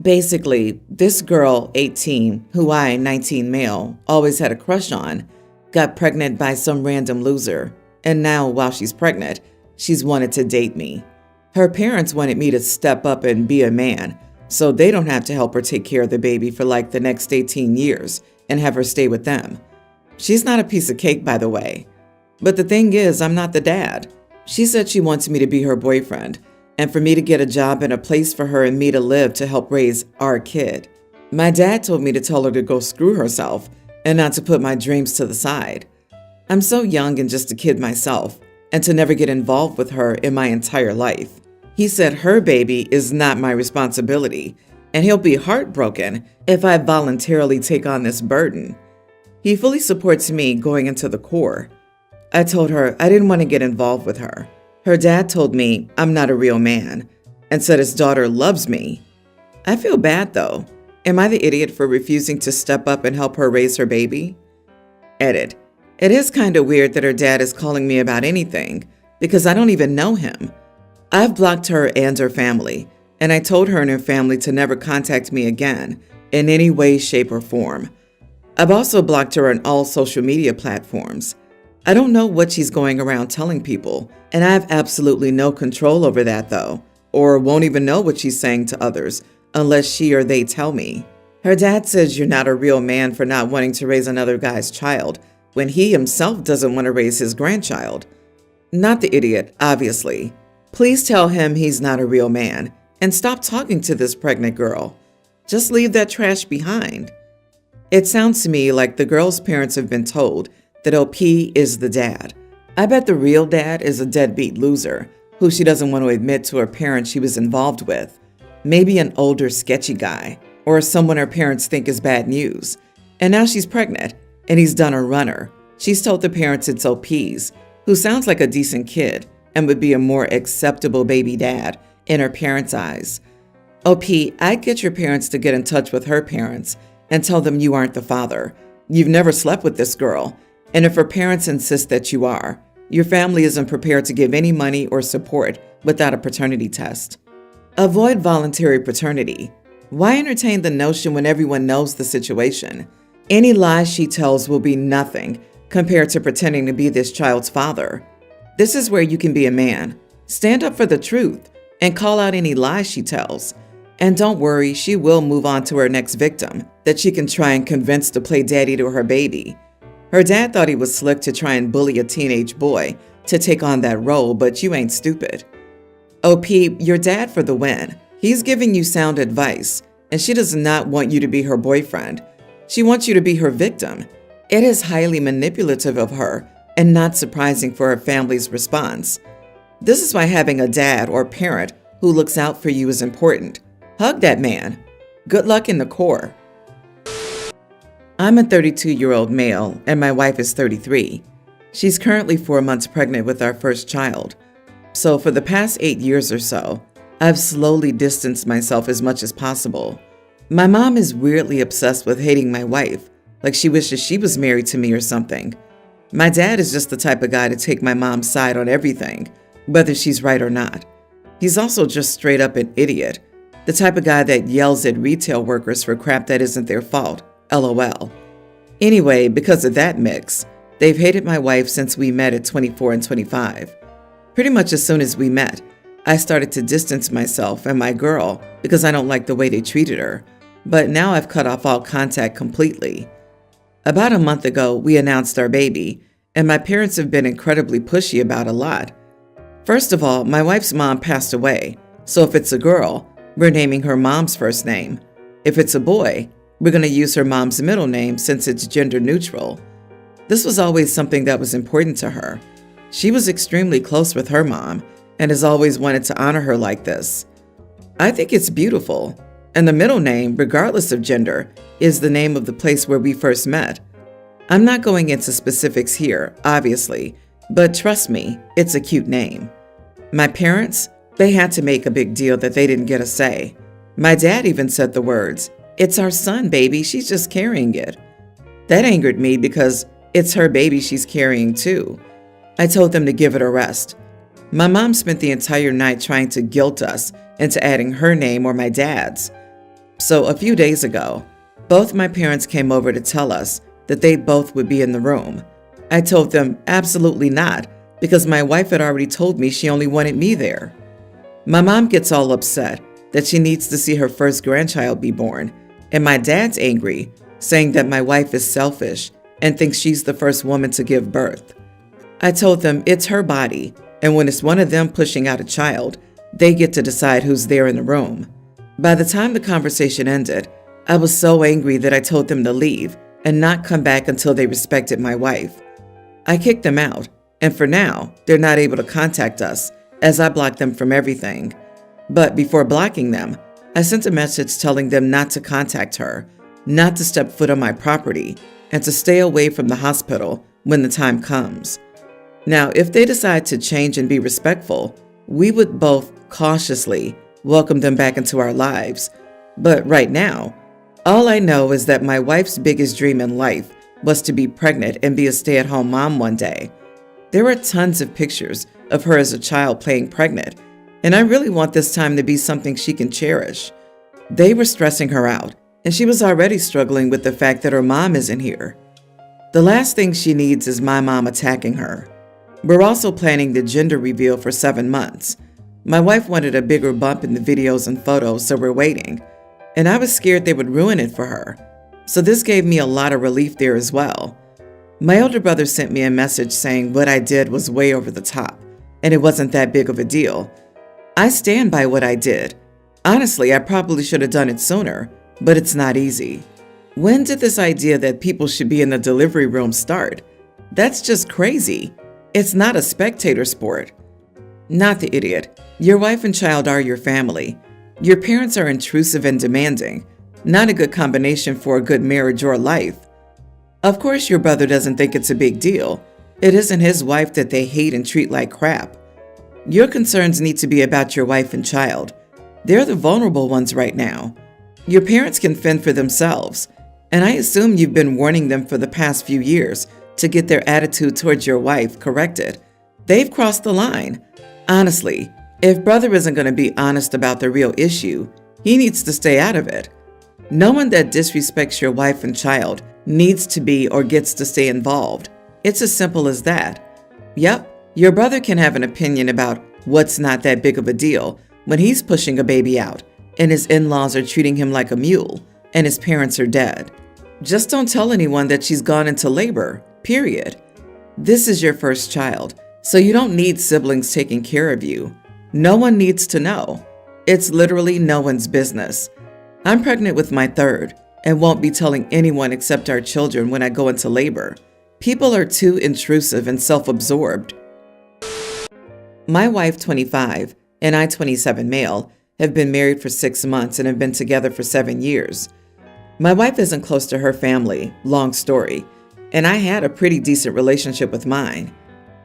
Basically, this girl, 18, who I, 19 male, always had a crush on, got pregnant by some random loser, and now, while she's pregnant, she's wanted to date me. Her parents wanted me to step up and be a man, so they don't have to help her take care of the baby for like the next 18 years and have her stay with them. She's not a piece of cake, by the way. But the thing is, I'm not the dad. She said she wants me to be her boyfriend, and for me to get a job and a place for her and me to live to help raise our kid. My dad told me to tell her to go screw herself and not to put my dreams to the side. I'm so young and just a kid myself, and to never get involved with her in my entire life. He said her baby is not my responsibility, and he'll be heartbroken if I voluntarily take on this burden. He fully supports me going into the Corps. I told her I didn't want to get involved with her. Her dad told me I'm not a real man and said his daughter loves me. I feel bad though. Am I the idiot for refusing to step up and help her raise her baby? Edit. It is kind of weird that her dad is calling me about anything because I don't even know him. I've blocked her and her family, and I told her and her family to never contact me again in any way, shape, or form. I've also blocked her on all social media platforms. I don't know what she's going around telling people, and I have absolutely no control over that though, or won't even know what she's saying to others unless she or they tell me. Her dad says you're not a real man for not wanting to raise another guy's child when he himself doesn't want to raise his grandchild. Not the idiot, obviously. Please tell him he's not a real man and stop talking to this pregnant girl. Just leave that trash behind. It sounds to me like the girl's parents have been told that OP is the dad. I bet the real dad is a deadbeat loser who she doesn't want to admit to her parents she was involved with. Maybe an older sketchy guy or someone her parents think is bad news. And now she's pregnant and he's done a runner. She's told the parents it's OP's, who sounds like a decent kid and would be a more acceptable baby dad in her parents' eyes. OP, I'd get your parents to get in touch with her parents and tell them you aren't the father. You've never slept with this girl. And if her parents insist that you are, your family isn't prepared to give any money or support without a paternity test. Avoid voluntary paternity. Why entertain the notion when everyone knows the situation? Any lies she tells will be nothing compared to pretending to be this child's father. This is where you can be a man. Stand up for the truth and call out any lies she tells. And don't worry, she will move on to her next victim that she can try and convince to play daddy to her baby. Her dad thought he was slick to try and bully a teenage boy to take on that role, but you ain't stupid. OP, your dad for the win. He's giving you sound advice, and she does not want you to be her boyfriend. She wants you to be her victim. It is highly manipulative of her and not surprising for her family's response. This is why having a dad or parent who looks out for you is important. Hug that man. Good luck in the Corps. I'm a 32-year-old male and my wife is 33. She's currently 4 months pregnant with our first child. So for the past 8 years or so, I've slowly distanced myself as much as possible. My mom is weirdly obsessed with hating my wife, like she wishes she was married to me or something. My dad is just the type of guy to take my mom's side on everything, whether she's right or not. He's also just straight up an idiot, the type of guy that yells at retail workers for crap that isn't their fault. LOL. Anyway, because of that mix, they've hated my wife since we met at 24 and 25. Pretty much as soon as we met, I started to distance myself and my girl because I don't like the way they treated her, but now I've cut off all contact completely. About a month ago, we announced our baby, and my parents have been incredibly pushy about a lot. First of all, my wife's mom passed away, so if it's a girl, we're naming her mom's first name. If it's a boy, we're going to use her mom's middle name since it's gender neutral. This was always something that was important to her. She was extremely close with her mom and has always wanted to honor her like this. I think it's beautiful. And the middle name, regardless of gender, is the name of the place where we first met. I'm not going into specifics here, obviously, but trust me, it's a cute name. My parents, they had to make a big deal that they didn't get a say. My dad even said the words, "It's our son, baby, she's just carrying it." That angered me because it's her baby she's carrying too. I told them to give it a rest. My mom spent the entire night trying to guilt us into adding her name or my dad's. So a few days ago, both my parents came over to tell us that they both would be in the room. I told them absolutely not, because my wife had already told me she only wanted me there. My mom gets all upset that she needs to see her first grandchild be born, and my dad's angry, saying that my wife is selfish and thinks she's the first woman to give birth. I told them it's her body, and when it's one of them pushing out a child, they get to decide who's there in the room. By the time the conversation ended, I was so angry that I told them to leave and not come back until they respected my wife. I kicked them out, and for now, they're not able to contact us as I blocked them from everything. But before blocking them, I sent a message telling them not to contact her, not to step foot on my property, and to stay away from the hospital when the time comes. Now, if they decide to change and be respectful, we would both cautiously welcome them back into our lives. But right now, all I know is that my wife's biggest dream in life was to be pregnant and be a stay-at-home mom one day. There are tons of pictures of her as a child playing pregnant, and I really want this time to be something she can cherish. They were stressing her out, and she was already struggling with the fact that her mom isn't here. The last thing she needs is my mom attacking her. We're also planning the gender reveal for 7 months. My wife wanted a bigger bump in the videos and photos, so we're waiting. And I was scared they would ruin it for her. So this gave me a lot of relief there as well. My older brother sent me a message saying what I did was way over the top, and it wasn't that big of a deal. I stand by what I did. Honestly, I probably should have done it sooner, but it's not easy. When did this idea that people should be in the delivery room start? That's just crazy. It's not a spectator sport. Not the idiot. Your wife and child are your family. Your parents are intrusive and demanding. Not a good combination for a good marriage or life. Of course, your brother doesn't think it's a big deal. It isn't his wife that they hate and treat like crap. Your concerns need to be about your wife and child. They're the vulnerable ones right now. Your parents can fend for themselves, and I assume you've been warning them for the past few years to get their attitude towards your wife corrected. They've crossed the line. Honestly, if brother isn't going to be honest about the real issue, he needs to stay out of it. No one that disrespects your wife and child needs to be or gets to stay involved. It's as simple as that. Yep, your brother can have an opinion about what's not that big of a deal when he's pushing a baby out and his in-laws are treating him like a mule and his parents are dead. Just don't tell anyone that she's gone into labor, period. This is your first child, so you don't need siblings taking care of you. No one needs to know. It's literally no one's business. I'm pregnant with my third and won't be telling anyone except our children when I go into labor. People are too intrusive and self-absorbed. My wife, 25, and I, 27 male, have been married for 6 months and have been together for 7 years. My wife isn't close to her family, long story, and I had a pretty decent relationship with mine.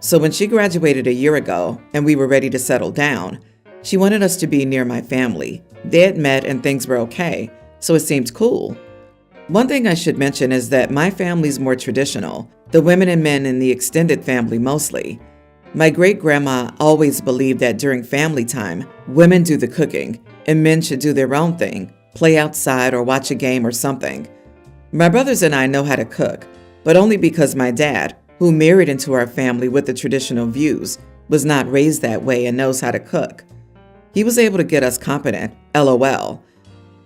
So when she graduated a year ago and we were ready to settle down, she wanted us to be near my family. They had met and things were okay, so it seemed cool. One thing I should mention is that my family's more traditional, the women and men in the extended family mostly. My great-grandma always believed that during family time, women do the cooking and men should do their own thing, play outside or watch a game or something. My brothers and I know how to cook, but only because my dad, who married into our family with the traditional views, was not raised that way and knows how to cook. He was able to get us competent, LOL.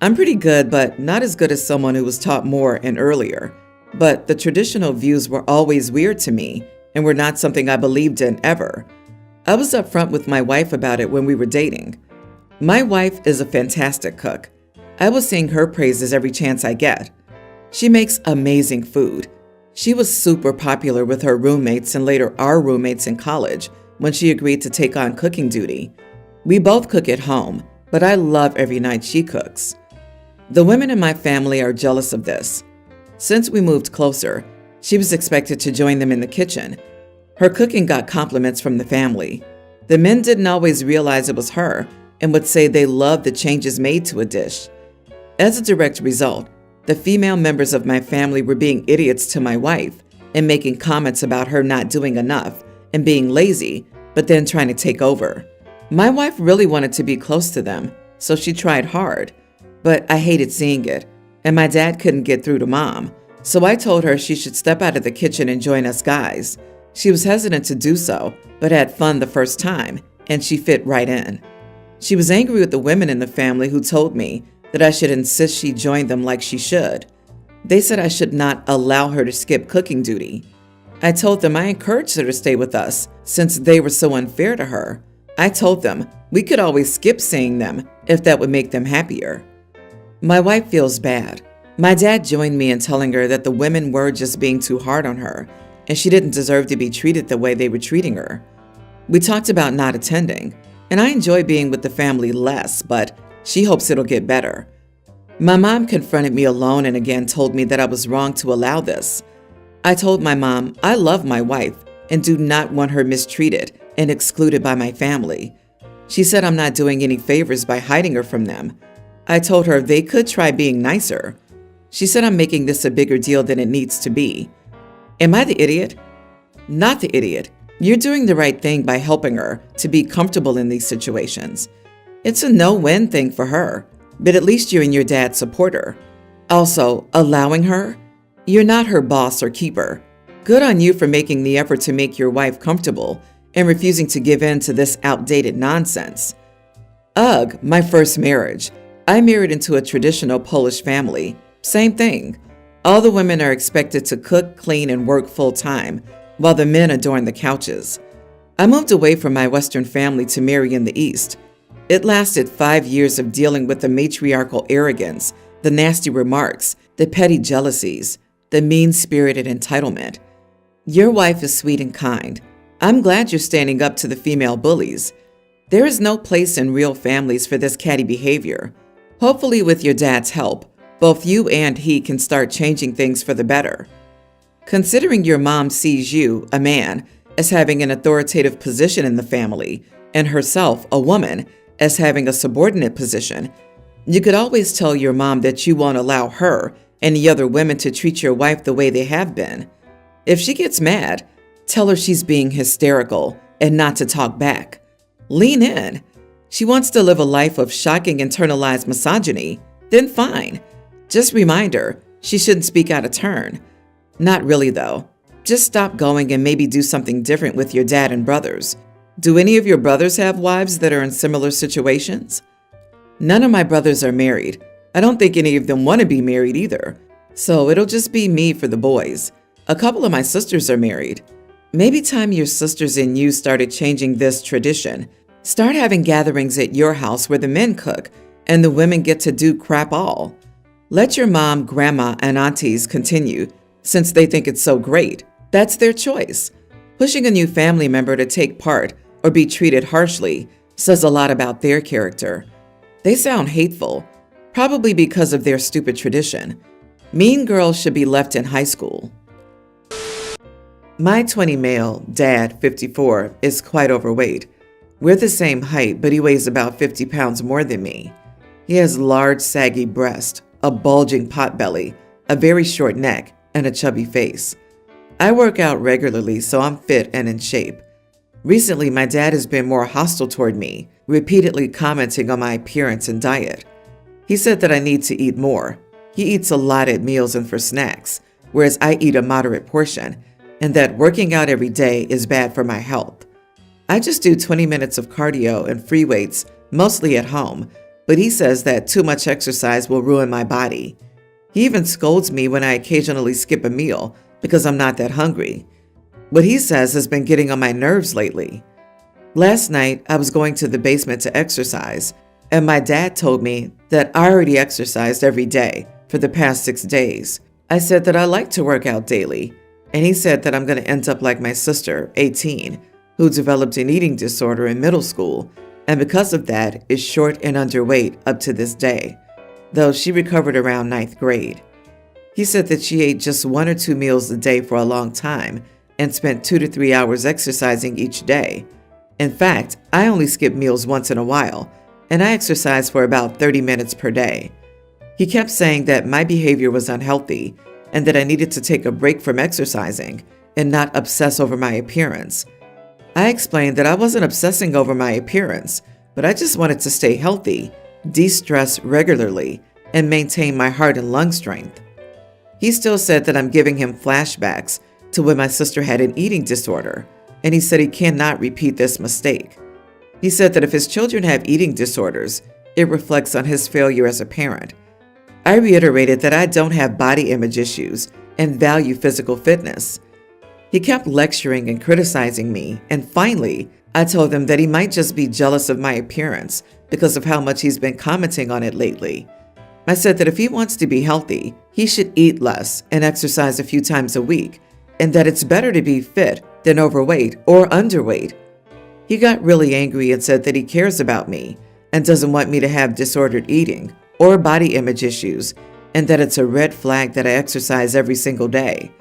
I'm pretty good, but not as good as someone who was taught more and earlier. But the traditional views were always weird to me and were not something I believed in ever. I was upfront with my wife about it when we were dating. My wife is a fantastic cook. I will sing her praises every chance I get. She makes amazing food. She was super popular with her roommates and later our roommates in college when she agreed to take on cooking duty. We both cook at home, but I love every night she cooks. The women in my family are jealous of this. Since we moved closer, she was expected to join them in the kitchen. Her cooking got compliments from the family. The men didn't always realize it was her and would say they loved the changes made to a dish. As a direct result, the female members of my family were being idiots to my wife and making comments about her not doing enough and being lazy, but then trying to take over. My wife really wanted to be close to them, so she tried hard. but I hated seeing it, and my dad couldn't get through to Mom, so I told her she should step out of the kitchen and join us guys. She was hesitant to do so, but had fun the first time, and she fit right in. She was angry with the women in the family who told me that I should insist she join them like she should. They said I should not allow her to skip cooking duty. I told them I encouraged her to stay with us since they were so unfair to her. I told them we could always skip seeing them if that would make them happier. My wife feels bad. My dad joined me in telling her that the women were just being too hard on her, and she didn't deserve to be treated the way they were treating her. We talked about not attending, and I enjoy being with the family less, but she hopes it'll get better. My mom confronted me alone and again told me that I was wrong to allow this. I told my mom I love my wife and do not want her mistreated and excluded by my family. She said I'm not doing any favors by hiding her from them. I told her they could try being nicer. She said I'm making this a bigger deal than it needs to be. Am I the idiot? Not the idiot. You're doing the right thing by helping her to be comfortable in these situations. It's a no-win thing for her, but at least you and your dad support her. Also, allowing her? You're not her boss or keeper. Good on you for making the effort to make your wife comfortable and refusing to give in to this outdated nonsense. Ugh, my first marriage. I married into a traditional Polish family. Same thing. All the women are expected to cook, clean, and work full-time, while the men adorn the couches. I moved away from my Western family to marry in the East. It lasted 5 years of dealing with the matriarchal arrogance, the nasty remarks, the petty jealousies, the mean-spirited entitlement. Your wife is sweet and kind. I'm glad you're standing up to the female bullies. There is no place in real families for this catty behavior. Hopefully, with your dad's help, both you and he can start changing things for the better. Considering your mom sees you, a man, as having an authoritative position in the family, and herself, a woman, as having a subordinate position, you could always tell your mom that you won't allow her and the other women to treat your wife the way they have been. If she gets mad, tell her she's being hysterical and not to talk back. Lean in. She wants to live a life of shocking internalized misogyny, then fine. Just remind her she shouldn't speak out of turn. Not really, though. Just stop going and maybe do something different with your dad and brothers. Do any of your brothers have wives that are in similar situations? None of my brothers are married. I don't think any of them want to be married either. So it'll just be me for the boys. A couple of my sisters are married. Maybe time your sisters and you started changing this tradition. Start having gatherings at your house where the men cook and the women get to do crap all. Let your mom, grandma, and aunties continue since they think it's so great. That's their choice. Pushing a new family member to take part or be treated harshly says a lot about their character. They sound hateful, probably because of their stupid tradition. Mean girls should be left in high school. My 20 male, dad, 54, is quite overweight. We're the same height, but he weighs about 50 pounds more than me. He has large, saggy breasts, a bulging potbelly, a very short neck, and a chubby face. I work out regularly, so I'm fit and in shape. Recently, my dad has been more hostile toward me, repeatedly commenting on my appearance and diet. He said that I need to eat more. He eats a lot at meals and for snacks, whereas I eat a moderate portion, and that working out every day is bad for my health. I just do 20 minutes of cardio and free weights, mostly at home, but he says that too much exercise will ruin my body. He even scolds me when I occasionally skip a meal because I'm not that hungry. What he says has been getting on my nerves lately. Last night, I was going to the basement to exercise, and my dad told me that I already exercised every day for the past 6 days. I said that I like to work out daily, and he said that I'm going to end up like my sister, 18, who developed an eating disorder in middle school, and because of that is short and underweight up to this day, though she recovered around 9th grade. He said that she ate just 1 or 2 meals a day for a long time and spent 2 to 3 hours exercising each day. In fact, I only skip meals once in a while, and I exercise for about 30 minutes per day. He kept saying that my behavior was unhealthy and that I needed to take a break from exercising and not obsess over my appearance. I explained that I wasn't obsessing over my appearance, but I just wanted to stay healthy, de-stress regularly, and maintain my heart and lung strength. He still said that I'm giving him flashbacks to when my sister had an eating disorder, and he said he cannot repeat this mistake. He said that if his children have eating disorders, it reflects on his failure as a parent. I reiterated that I don't have body image issues and value physical fitness. He kept lecturing and criticizing me, and finally, I told him that he might just be jealous of my appearance because of how much he's been commenting on it lately. I said that if he wants to be healthy, he should eat less and exercise a few times a week, and that it's better to be fit than overweight or underweight. He got really angry and said that he cares about me and doesn't want me to have disordered eating or body image issues, and that it's a red flag that I exercise every single day.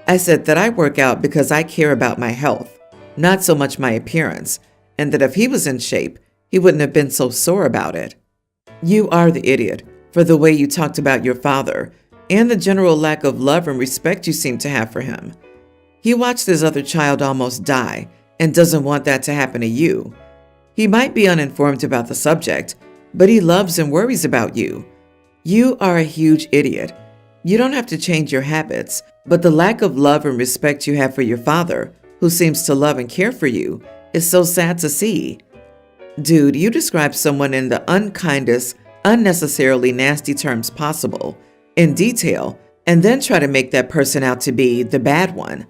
I said that I work out because I care about my health, not so much my appearance, and that if he was in shape, he wouldn't have been so sore about it. You are the idiot for the way you talked about your father and the general lack of love and respect you seem to have for him. He watched his other child almost die and doesn't want that to happen to you. He might be uninformed about the subject, but he loves and worries about you. You are a huge idiot. You don't have to change your habits, but the lack of love and respect you have for your father, who seems to love and care for you, is so sad to see. Dude, you describe someone in the unkindest, unnecessarily nasty terms possible, in detail, and then try to make that person out to be the bad one.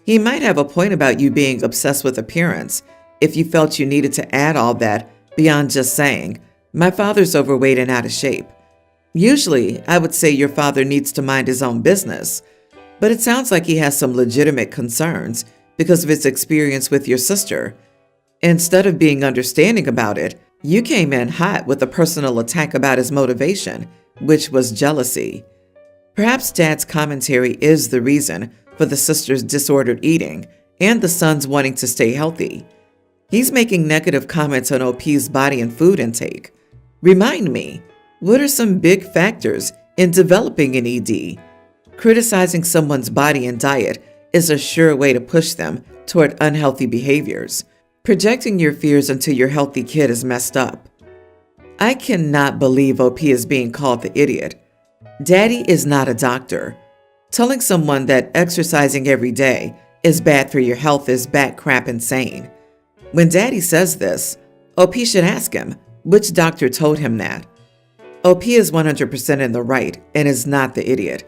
He might have a point about you being obsessed with appearance if you felt you needed to add all that beyond just saying, "My father's overweight and out of shape." Usually, I would say your father needs to mind his own business, but it sounds like he has some legitimate concerns because of his experience with your sister. Instead of being understanding about it, you came in hot with a personal attack about his motivation, which was jealousy. Perhaps Dad's commentary is the reason for the sister's disordered eating and the son's wanting to stay healthy. He's making negative comments on OP's body and food intake. Remind me, what are some big factors in developing an ED? Criticizing someone's body and diet is a sure way to push them toward unhealthy behaviors. Projecting your fears onto your healthy kid is messed up. I cannot believe OP is being called the idiot. Daddy is not a doctor. Telling someone that exercising every day is bad for your health is bat crap insane. When Daddy says this, OP should ask him which doctor told him that. OP is 100% in the right and is not the idiot.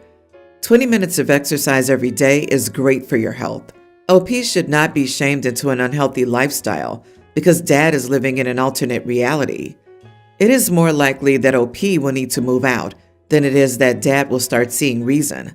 20 minutes of exercise every day is great for your health. OP should not be shamed into an unhealthy lifestyle because Dad is living in an alternate reality. It is more likely that OP will need to move out than it is that Dad will start seeing reason.